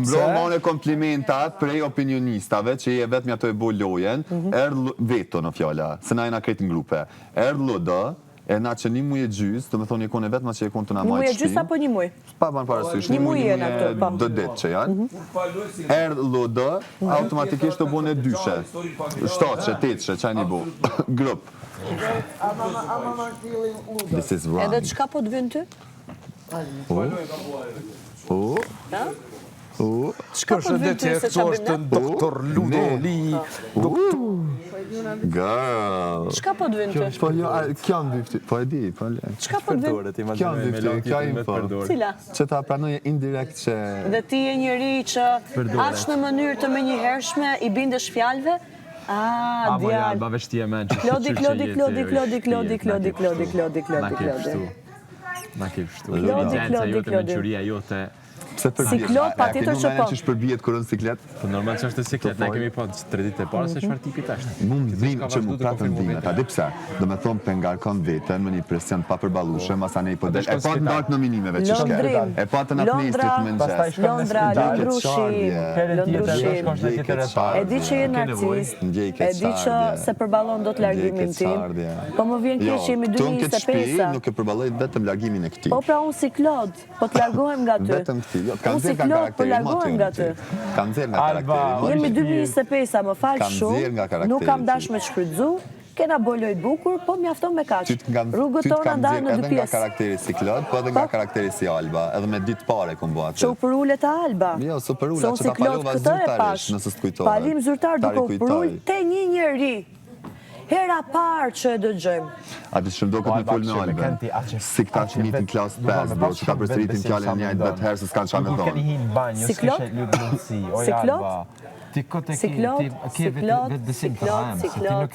mbromone komplimenta prej opinionistave që je vetëm ato e bo lojen, veto në fjalla, se na jena kretin grupe. Ludo, e na që një muj e gjys, të me thonë një kone vetëma që e konë të na majtë shpim. Një muj e gjys apo një muj? Pa banë parasysh, një muj e dë det që janë. Ludo, automatikisht të bone dyshe. 7, 8, qaj një bo. Grup. This is wrong. Edhe qka po të vënë ty? Qka po të vënë ty se qa bënë? Doktor Ludoli. Girl. Qka po të vënë ty? Po jo, kjo në dyfti, po e di, po le. Qka po të vënë? Kjo në dyfti, kjo info. Cila? Që ta pranoje indirekt që... Dhe ti e njëri që aq në mënyrë të menjëhershme i bindesh fjalëve? Djallë. Ba veç ti e men që Na ke pështu. Inteligenca jote, menquria jote. Si klot, pa tjetër që po. që shpërbijet kërën siklet? Po normal që është siklet, ne kemi po 3 ditë e para se çfarë tipi tash. Mund dhimë që mu pratën dhimë, ta di pse, do me thonë pengarkon vetën me një presion pa përbalushe, masa ne i po del, e pa të ndartë nominimeve që shke, e pa të natë ministrit më nxes. Londra, Londrushim, e di që je narcist, e di që se përballon do të largimin tim, po më vjen keq që jemi 2025. Nuk e përballoj vetëm largimin e këtij. Po pra unë si Klod, po të largohem nga ty. Vetëm këtij. Unë si Klod, po largohem nga ty. Kam nxjerr nga karakteri. Jemi 2025, më falë shumë, nuk kam dash me të shfrytëzu, kena boloj bukur, po mjafton me kaq. Rrugët tona ndahen në 2 edhe nga pjesë. karakteri si Klod, po edhe nga karakteri si Alba, edhe me ditë pare kom bo atë. Që u përulle të Alba. Jo, su përulla, që ta palova zyrtarisht, nëse s'kujtohet. Palim zyrtar duke u përull te një njeri. Hera parë që e dëgjojmë. A të shëmdo këtë me full me Albën. Si këta që mitin klas 5, bro, që ta përsëritin fjallën njajtë vetë herë se s'kanë qa me thonë. Si Klod? Si Klod? Ti kote ke vetë besim të rëmë, se ti nuk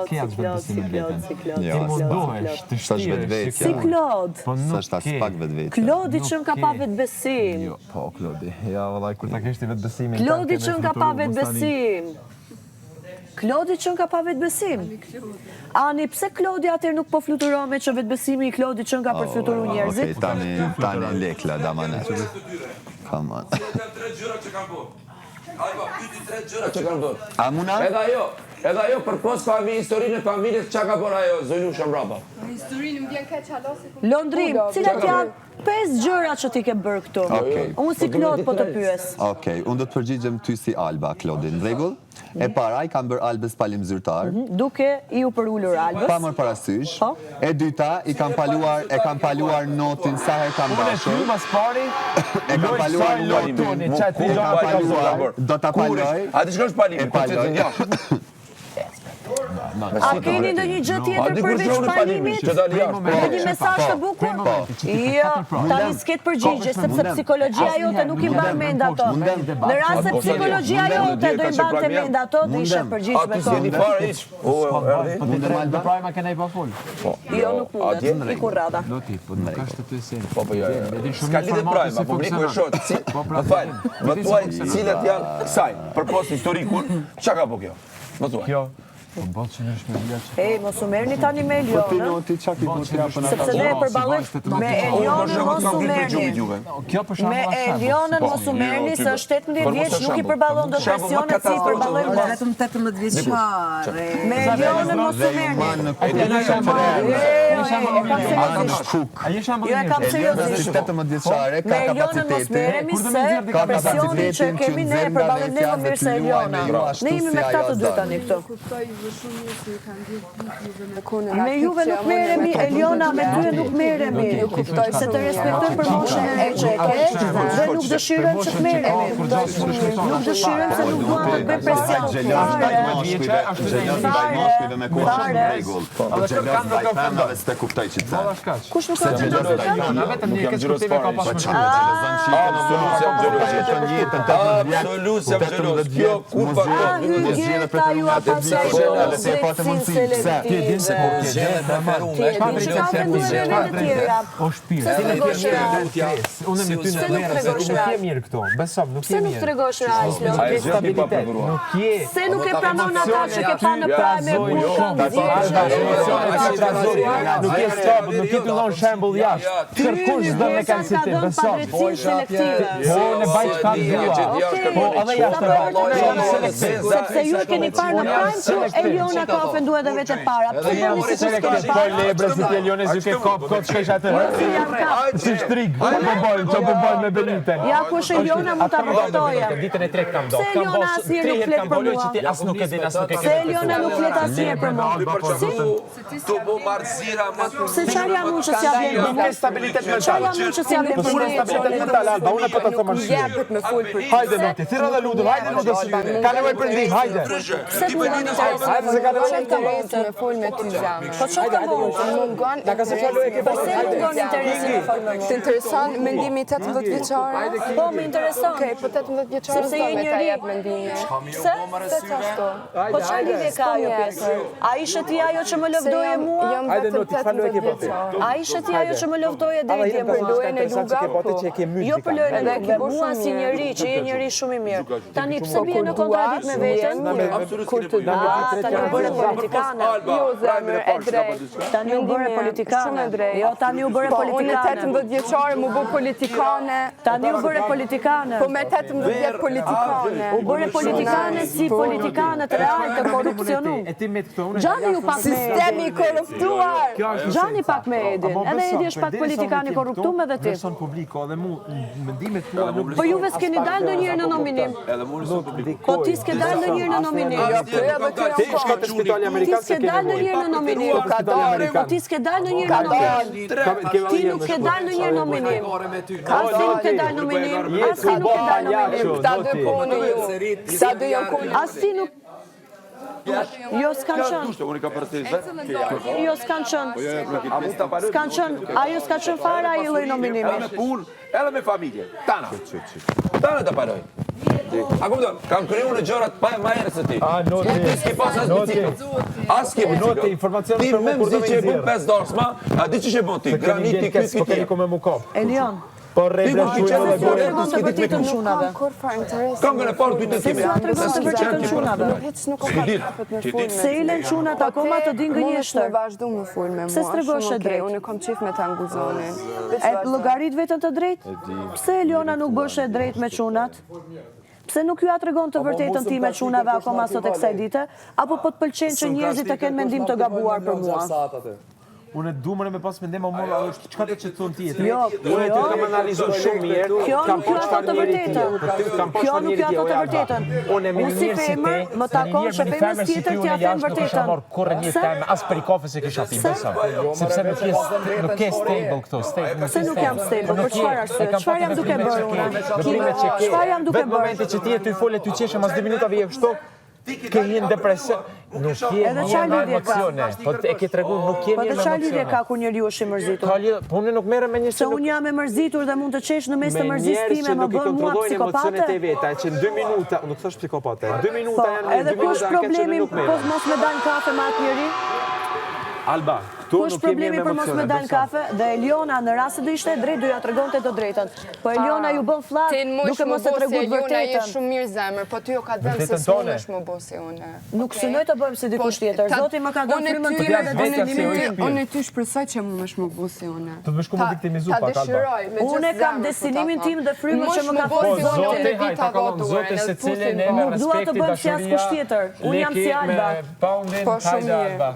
ke atë vetë besim në vetën. Ti mundohesh të shtirësh. Si Klod? Së është as pak vetë vetë. Klodi që nga pa vetë besim. Jo, po, Klodi. Ja, vëllaj, kur ta keshti vetë besimin. Klodi që nga pa vetë besim. Klodi që nga pa vetë besim. Ani, pse Klodi atër nuk po fluturon me që vetë besimi i Klodi që nga për fluturu njerëzit? Okej, tani lekla, damanet. Come on. Alba, pyti 3 gjëra që kanë bërë. A muna? Edhe ajo për pos historinë e familjes që ka bërë ajo, Zojnusha mbrapa. Historinë më vjen keq halose. Londrim, cilat janë 5 gjëra që ti ke bërë këtu? Unë si Klod po të pyes. Okej, unë do të përgjigjem ty si Alba, Klodin, në rregull? E para, i kam bërë Albës palim zyrtar. Duke i u përullur Albës. Pa mërë parasysh. E dyta, e kam paluar notin sa herë kam dashur. E kam paluar notin. Do t'a paloj. A ti shkosh palim, e paloj. A keni ndë një gjë tjetër përveç palimit? Në një mesazh të bukur? Jo, tani s'ket përgjigje, sepse psikologjia jote nuk i mban mend ato. Në rast se psikologjia jote do i mbante mend ato, do ishe përgjigjshme këto. Ti jeni fare hiç. Do prajma kena i pa fol. Jo, nuk mundet, i kurrada. Do ti, po nuk ka të sen. Po jo. Ska lidhje prajma, publiku e shoh. Më fal. Më thuaj cilat janë kësaj, përpos historikut, çka ka po kjo? Më thuaj. Kjo po botë që nëshme vjeqë. Ej, mos u merrni tani me Po ti Elionën. noti qa ki bu t'ja për në Sepse ne e përballojmë me Elionën mos u merrni. Kjo për shembull Me Elionën mos u merrni se është 18 vjeç, nuk i përballon depresionet si i përballojmë ne. Vetëm 18 vjeçare. Me Elionën mos u merrni. A je shembull Jo e kam seriozisht. 18 vjeçare, ka Me Elionën mos merremi se depresioni që kemi ne e përballojmë ne më mirë se Eliona. Ne jemi me këta të dy tani këtu. Me juve nuk merremi, Eliona me ty nuk merremi. Se të respektojmë për moshën e që e ke dhe nuk dëshirojmë që të merremi. Nuk dëshirojmë se nuk duam të bëjmë presion. Kush nuk ka gjëra? vetëm një diskutime ka pasur. Absolut jam xheloz. Kjo kur pa Hyrgjeta ju a pasaj se po të mundësi, pse? Ti e din se po të gjene preferume. Ti e din që ka venduar e në tjera. O shpirë. Se të tregosh real. Unë me ty në merë, se nuk je mirë këto. Besom, nuk je Se nuk mirë. tregosh real, Lori. Nuk je stabilitet. Nuk je. Se nuk e pranon ata që ke pa në prajme Nuk je stabil, nuk je të dhonë shembull jashtë. Kërkush s'do me kanë si ti, besom. Po, në bajt ka dua. Po, edhe jashtë sepse ju e keni parë në prajmë që Eliona ka ofendu edhe vete para. Po si që keni parë lebre si ti Eliones ju ke kop, këtë shkej atë. Si shtrig, që përbojnë me Beniten. Ja, ku është Eliona mu ta përkëtoje. Ditën e tretë kam do. Se Eliona asnjë nuk flet për mua. Që ti as nuk e din, as nuk e ke. Se Eliona nuk flet asnjë për mua. Tu bu marrëzira më të Se çfarë jam unë që s'ja vjen për mua? Stabilitet mental. Çfarë jam unë që s'ja vjen për mua? Stabilitet mental, Alba, unë po të them ashtu. Jepet me fol për Hajde Noti, thirrë dhe lutem, hajde Noti. Ka nevojë për ndihmë, hajde. Se të më intereson. Hajde se ka nevojë të bëjë me fol me ty zemër. Po çfarë ka bëu? Mungon. Na ka se fjalë e ke Po se mungon interesi në fol me mua? Të intereson mendimi 18 vjeçare? Po më intereson. Okej, po 18 vjeçare Sepse do je me ta njeri. jep mendimin. Pse? Se çashtu. Po çfarë lidhje ka ajo pjesë? A ishe ti ajo që më lëvdoje mua? Hajde Noti, çfarë e ke bëti? A ishe ti ajo që më lëvdoje deri dje mua? lojën e Luga. Jo për lojën e Luga, mua si njeri që je njeri shumë i mirë. Tani pse bie në kontradikt me veten? Kur të Tani u bëre politikane. Jo zemër, e drejt. Tani u bëre politikane. Jo, tani u bëre Po unë politikane. 18 vjeçare mu bë politikane. Tani u bëre politikane. Po me 18 vjet politikane. U bëre politikane si politikanë të real të korrupsionuar. E ti me këto unë. Gjani ju pak me Sistemi i korruptuar. Gjani pak me Edin. Edhe Edi është pak politikan i korruptuar edhe ti. Person publiko dhe mu mendimet tua nuk. Po juve s'keni dalë ndonjëherë në nominim. Po ti s'ke dalë ndonjëherë në nominim. Ti shko te spitali Ti amerikan s'ke dalë ndonjëherë në nominim. Po ti s'ke dalë ndonjëherë në nominim. Ti nuk ke dalë ndonjëherë në nominim. As ti nuk ke dalë në nominim. As ti nuk ke dalë në nominim. Këta dy punë ju. Këta dy janë punë. As ti nuk Jo, s'kan qënë. Jo, s'kan qënë. S'kan qënë. Ajo s'ka qënë fara i lloj nominimi. Me punë, edhe me familje. Tana. Tana të paroj. A kupton? Kam kriju në gjërat më herë se ti. Noti. Ti s'ke pas as biciklet. As ke Noti, biciklet. informacion Ti për me mua kur do mëzi që e bën me 5 dorsma, a di ç'e bën ti? Graniti ky Po keni ku me mu kop. Elion, Po rrebre Ti shujnë dhe se gore. tregon të vërtetën çunave. Kur fare interes. Këngën e parë dytën Se time. sa tregon të vërtetën çunave. Hiç nuk ka kapet me fol. Se i lën çunat akoma të din Mundesh me gënjeshtër. vazhdu me fol me mua. Pse s'tregosh shumë e drejt? Unë kam qef me ta nguzonin. E llogarit veten të drejtë? Pse Eliona nuk bësh e drejtë me çunat? Pse nuk ju a tregon të vërtetën ti me çunave akoma sot e kësaj dite? Apo po të pëlqen që njerëzit të kenë mendim të gabuar për mua? Unë dumën me pas mendim, më çka do të thon ti? Jo, Unë ti kam analizuar shumë mirë. Kjo nuk ju ato të vërtetën. Kjo nuk ju ato të vërtetën. Unë me Unë si një si femër, ti, më takon që femrës tjetër t'ja them vërtetën. Kurrë një temë as për kafe se kisha pi besa. Sepse nuk je stable këto, stable. Se nuk jam stable, për çfarë arsye? Çfarë jam duke bërë unë? Çfarë jam duke Vetë momenti bërë? që ti e ty fole ty qeshe mas 2 minuta vije kështu, ke një depresion. Nuk je Edhe një çfarë lidhje ka? emocione. Po e ke treguar nuk je Po një të çfarë lidhje ka ku njeriu është i mërzitur? Ka lidhje, po unë nuk merrem me një Se unë jam e mërzitur dhe mund të qesh në mes të mërzisë time, më bën mua psikopate? e veta, që në 2 minuta, unë nuk thash psikopate, 2 Po, minuta janë edhe ku është problemi po mos me dalë kafe me atë njeri? Alba, Ku këtu është nuk kemi problemi për mos me dalë kafe? Dhe Eliona në rast se do ishte drejt do ja tregonte të drejtën. Po Eliona ju bën fllak Ti në duke mos e treguar Jona je vërtetën. shumë mirë zemër, po ty jo ka dëmë se Vërtetën tone. s'mundesh më bosi unë. Nuk synoj të bëjmë si dikush tjetër. Zoti më ka dhënë frymën të mirë dhe dënimin tim. Unë ty shpresoj që mundesh më bosi unë. Të bësh komo viktimizu Ta pak Alba. dëshiroj me gjithë Unë e kam zemër, destinimin po ta tim dhe frymën që më ka bosi dhënë unë Zoti. në vita votuar. Zoti se cilën ne Nuk dua të bëjmë si askush tjetër. Unë jam si Alba. Poundin, Po, shumë hajde mirë. Alba.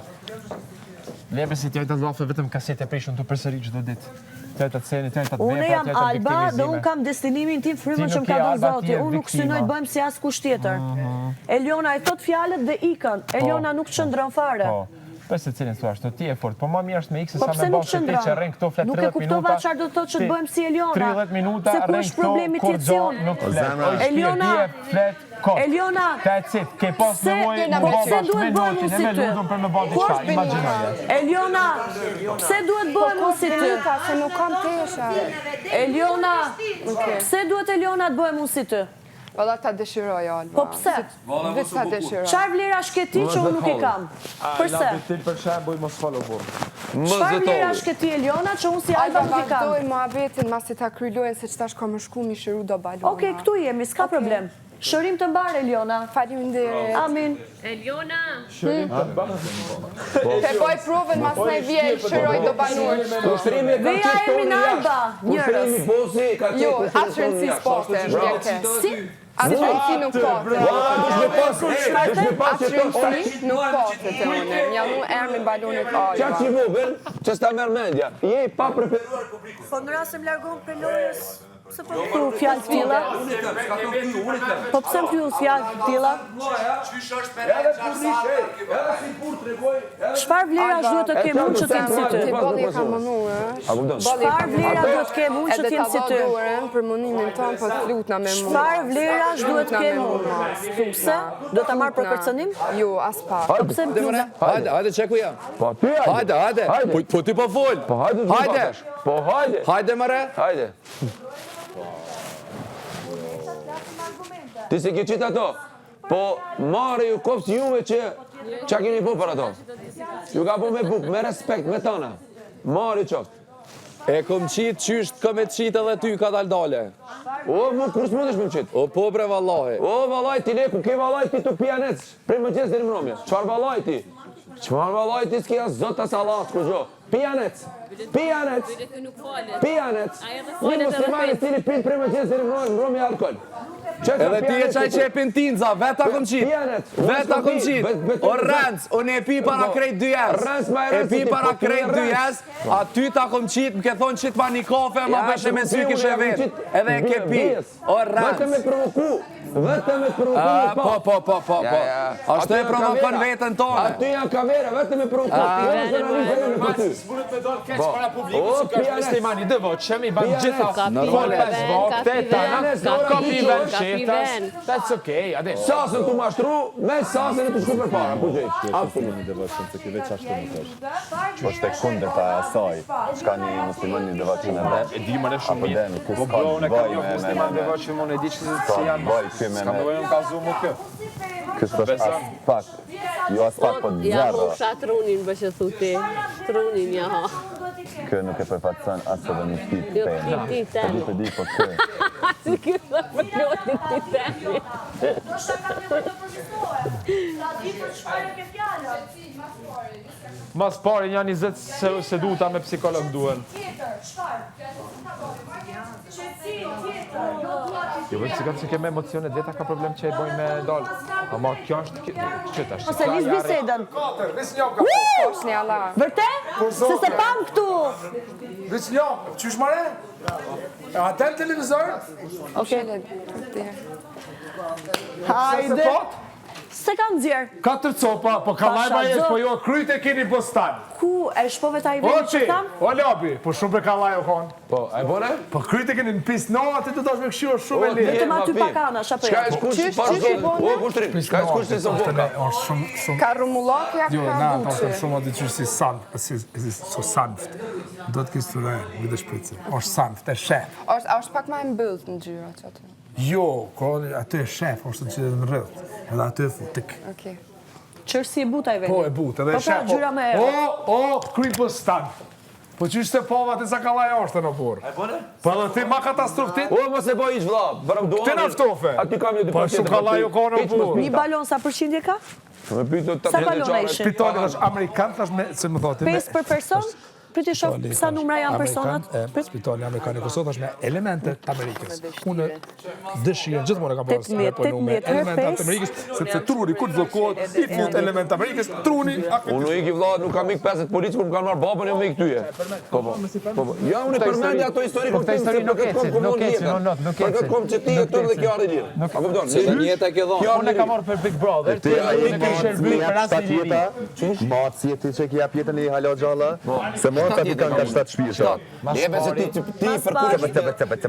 Lebre si t'jajta dllafe vetëm kasete prishun të përsëri çdo ditë. T'jajta ceni, t'jajta vepra, Unë jam Alba dhe unë kam destinimin tim, frymën që më ka dhënë Zoti. Unë nuk synoj të bëjmë si askush tjetër. Eliona i thot fjalët dhe ikën. Eliona nuk qëndron fare. Po. Po se cilin thua, ashtu ti e fort, po më mirë është me ikse Po sa pse me nuk bashkë ti qëndron? që rrin këto flet 30 Nuk minuta. e kuptova çfarë do të thotë që të bëjmë si Eliona. 30 minuta Se ku rrin është këto, problemi kur tjetësion? gjo nuk flet. zemra. Oj, Eliona, shpirë, flet, kot. Eliona, That's it, ke pas pse- nevojë po më pse bashkë duhet me bëhem notin, unë e si me ty? ludon për me bë Ku diçka, është imagjinoje. Eliona, pse duhet bëhem unë si ty? Se nuk kam tesha. Eliona, pse duhet Eliona të bëhem unë si ty? Valla ta dëshiroj, Alba. Po pse? Vetë ta dëshiroj. Çfarë vlerash ke ti që unë nuk e kam? Përse? Til për shembull mos falo burr. Çfarë vlerash ke ti Eliona që unë si Alba nuk e kam? Vazhdoj muhabetin masi ta kryjlojnë se çtash ka më shku mi shëru do balona. Okej, këtu jemi, s'ka problem. Shërim të mbar Eliona. Faleminderit. Amin. Eliona! Te boj provën mas në vje shëroj do banor. Veja Ermin Alba, njërës. Jo, atë rëndësi s'pote, vjeke. Si? Atë rëndësi nuk pote. Atë rëndësi nuk pote të une. Mjallu Ermin balonit Qa Alba. që vogël, që s'ta merë mendja. Je pa preferuar publikut. Po në rasëm largon për lojës, pse po këtu fjallë të tilla? Po pse më fjull fjallë të tilla? Çfarë vlerash duhet të kem unë që t'jem si ty? Ti bolli e ka mënu, Çfarë vlera duhet të kem unë që t'jem si ty? Për munimin tonë, po t'lutna me mu. Çfarë vlerash duhet të kem unë? Pse? Do ta marr për kërcënim? Jo, as pa. Po pse më fjull? Hajde, çeku jam. Po ty hajde. Hajde. Po ti po fol. Po hajde. Hajde. Po hajde. Hajde mëre. Hajde. Ti se ke qitë ato, po marë ju kopës juve që qa keni po për ato. Ju ka po me buk, me respekt, me tëna. Marë ju qoftë. E kom qitë qysht kom e qitë edhe ty ka dal-dale. O, mu kur s'mundesh me më qitë? O po bre vallahi. O, valaj ti ne, ku ke valaj ti të pijanec, prej më gjesë dhe në mëromja. Qfar valaj ti? Qfar valaj ti s'kja zota salat, ku gjo? Pijanec, pijanec, pijanec. Një muslimani cili pin prej më gjesë dhe në mëromja alkohol. Edhe ti e qaj që e pintinza, veta kom qitë. Veta kom qitë. O rëndës, unë e pi para krejt 2 jes. E pi para krejt 2 jes, a ty ta kom qitë, më ke thonë qitë ma një kafe, ma beshe me sy kishe vetë. Edhe e ke pi. O rëndës. Vete me provoku, vete me provoku. Po. Ashtu e provokon vetën tonë. Aty janë kamera, vete me provoku. O, Muslimani dëvo, që mi ban gjitha Normale. vakte, tana, kapi ven qetas. That's okay, adesso. Sasën të mashtru, me sasën e të shku për para, po gjejtë. Absolut. Që është e kundër të asaj, shka një muslimon një devacion e dhe, E di më në shumë apo mirë. dhe nuk Po s'ka unë kam një me musliman dhe që unë e di që si janë. vaj këy me S'kam bëjë unë ka zumu kjo. Kështë është as pak, jo as pak, po Ja, zero. po trunin bëshë thuti. Trunin, ja. Kë nuk e përfaqëson as edhe një tip Jo, penë. ti tani. Të di, po kë. Si kjo për plotin ti tani. Mas pari një 20 seduta me psikolog duen. Jo, vetë sikat që keme emocionet veta ka problem që e bojnë me dalë. Ama kjo është qëta. Ose lis bisedën. Posh një Allah. Vërtet? Se se pam këtu. Veç një, qysh mare? A ten televizor? Okej. Hajde. Se kam nxjerr. 4 copa, po kalajba Pasha, jesh, zë. po jo kryt e keni postan. Ku e shpove ta i veni Oqi, që tam? o labi, po shumë për kalaj o konë. Po, e bone? Po kryt e keni në pis, no, aty të dash me këshio shumë e lirë. Vetëm aty pakana, apo Shka jo? e shkush, Qysh, parë qysh i zonë, bone? o kushtrin, shka e shkush të së voka. është shumë, Ka rumullak, ja jo, ka na, ta është duqe. shumë aty që si sanft, si so sanft. Do të kështë të rejnë, me dhe shpricin. është sanft, e shef. Është pak ma e mbëllët në gjyra që aty. Jo, aty e shef, është që edhe në rrët. Edhe aty e futik. Okej. Qërsi e buta i veni. Po e but, edhe Po pra, shef. gjyra me O, kryt për stan. Po që ishte pova të sa kalaj është në burë. E bone? Po edhe ti ma katastroftit? O, mos e boj iq vla, bërëm duan. Ti naftofe. Aty kam një dy Po paketë. shumë kalaj u konë në burë. Një balon sa përqindje ka? Me pyjtë të Sa të balona ishin? Shpitali është amerikan, thash me, se më thoti. 5 për person? Priti shoh sa numra janë personat? Spitali amerikan e Kosovë është me elementet Amerikës. Unë dëshirën gjithmonë e kam bërë 18, me punu me 18, elementet 5. Amerikës, sepse truni kur të vëkohet, i fut element Amerikës, truni Unë ik i vla, nuk kam ik 50 policë, kur më kanë marrë babën, jo me ik tyje. Po. Ja, unë e përmendi ato histori kur tim, se për këtë kom këmon jetën. Për këtë kom që ti e tërë dhe kjo arë lirë. A kupton? Se një jetë e ke dhonë. Unë e kam marrë për Big Brother. Ti a Unë e kam shërbyer për rast i liri. matë si e ti që ki jap jetën i hala gjalla, se morë ta ti kanë ka 7 shpisha. Jebe se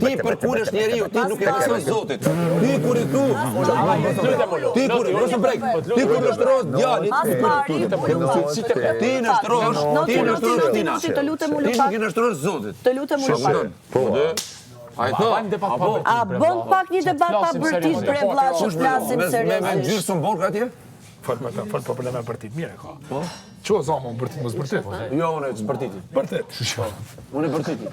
ti përkuresh njeriu, ti nuk e beson Zotit. Ti kur i thu, ti kur mos më brek. Ti kur nështrosh djalit, As pari, ti nështrosh, ti nështrosh Tina. Të lutem u Ti nuk lupak. i nështrosh Zotit. Të lutem u lupak. Po dhe A i thë, A bën pak një debat pa bërtisht bre vlla që flasim Me seriozisht. gjyrë së mborë atje? Fal me ta, fal probleme bërtit mire ka. Ço zomo bërtit mos bërtit. Jo, unë e bërtiti. Bërtit. Unë e bërtiti.